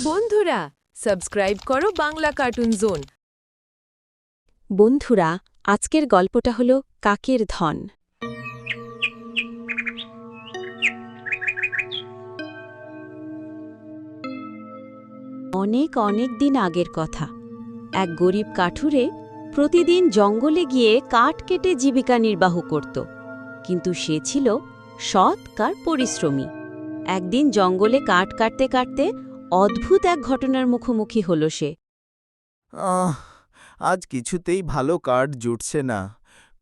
বন্ধুরা সাবস্ক্রাইব করো Bangla cartoon zone. বন্ধুরা আজকের গল্পটা হলো কাকের ধন। অনেক অনেক দিন আগের কথা। এক গরিব কাঠুরে প্রতিদিন জঙ্গলে গিয়ে কাঠ কেটে জীবিকা নির্বাহ করত, কিন্তু সে ছিল সৎ কার পরিশ্রমী। একদিন জঙ্গলে কাঠ কাটতে কাটতে অদ্ভুত এক ঘটনার মুখোমুখি হল সে। আহ আজ কিছুতেই ভালো কাঠ জুটছে না।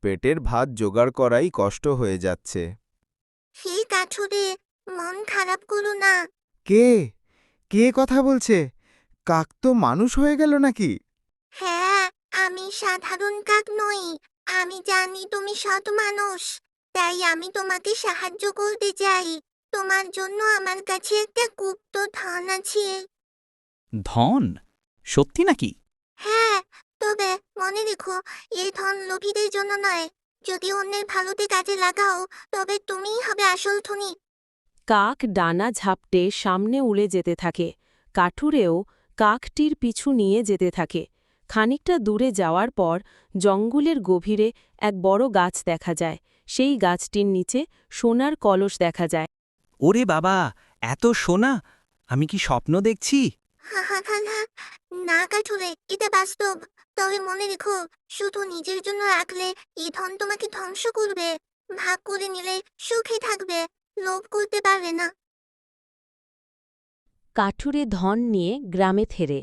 পেটের ভাত জোগাড় করাই কষ্ট হয়ে যাচ্ছে। হে কাঠুরে, মন খারাপ করো না। কে কে কথা বলছে? কাক তো মানুষ হয়ে গেল নাকি? হ্যাঁ, আমি সাধারণ কাক নই। আমি জানি তুমি সৎ মানুষ, তাই আমি তোমাকে সাহায্য করতে চাই। তোমার জন্য আমার কাছে একটা গুপ্ত ধন আছে। ধন? সত্যি নাকি? হ্যাঁ, তবে মনে রেখো, এই ধন লোভীদের জন্য নয়। যদি অন্যের ভালোতে কাজে লাগাও, তবে তুমিই হবে আসল ধনী। কাক ডানা ঝাপটে সামনে উড়ে যেতে থাকে। কাঠুরেও কাকটির পিছু নিয়ে যেতে থাকে। খানিকটা দূরে যাওয়ার পর জঙ্গলের গভীরে এক বড় গাছ দেখা যায়। সেই গাছটির নিচে সোনার কলস দেখা যায়। ওরে বাবা, এত সোনা! আমি কি স্বপ্ন দেখছি? হা হা হা হা। না কাঠুরে, এটা বাস্তব। তবে মনে রেখো, শুধু নিজের জন্য রাখলে এই ধন তোমাকে ধ্বংস করবে। ভাগ করে নিলে সুখে থাকবে, লোভ করতে পারবে না। কাঠুরে ধন নিয়ে গ্রামে ফেরে।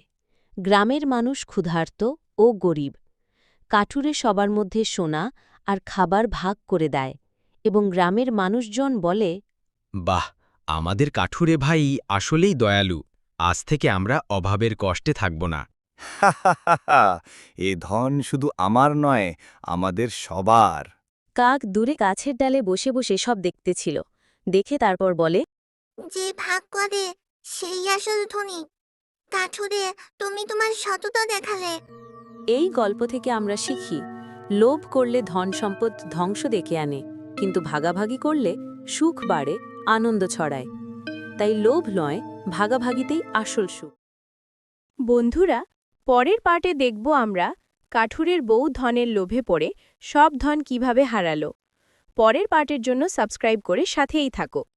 গ্রামের মানুষ ক্ষুধার্ত ও গরিব। কাঠুরে সবার মধ্যে সোনা আর খাবার ভাগ করে দেয় এবং গ্রামের মানুষজন বলে, বাহ, আমাদের কাঠুরে ভাই আসলেই দয়ালু। আজ থেকে আমরা অভাবের কষ্টে থাকব না। এ ধন শুধু আমার নয়, আমাদের সবার। কাক দূরে গাছের ডালে বসে বসে সব দেখতেছিল। দেখে তারপর বলে, যে ভাগ করে সেই আসল ধনী। কাঠুরে, তুমি তোমার সততা দেখালে। এই গল্প থেকে আমরা শিখি, লোভ করলে ধন সম্পদ ধ্বংস ডেকে আনে, কিন্তু ভাগাভাগি করলে সুখ বাড়ে, আনন্দ ছড়ায়। তাই লোভ নয়, ভাগাভাগিতেই আসল সুখ। বন্ধুরা, পরের পার্টে দেখব আমরা কাঠুরের বউ ধনের লোভে পড়ে সব ধন কিভাবে হারালো। পরের পার্টের জন্য সাবস্ক্রাইব করে সাথেই থাকো।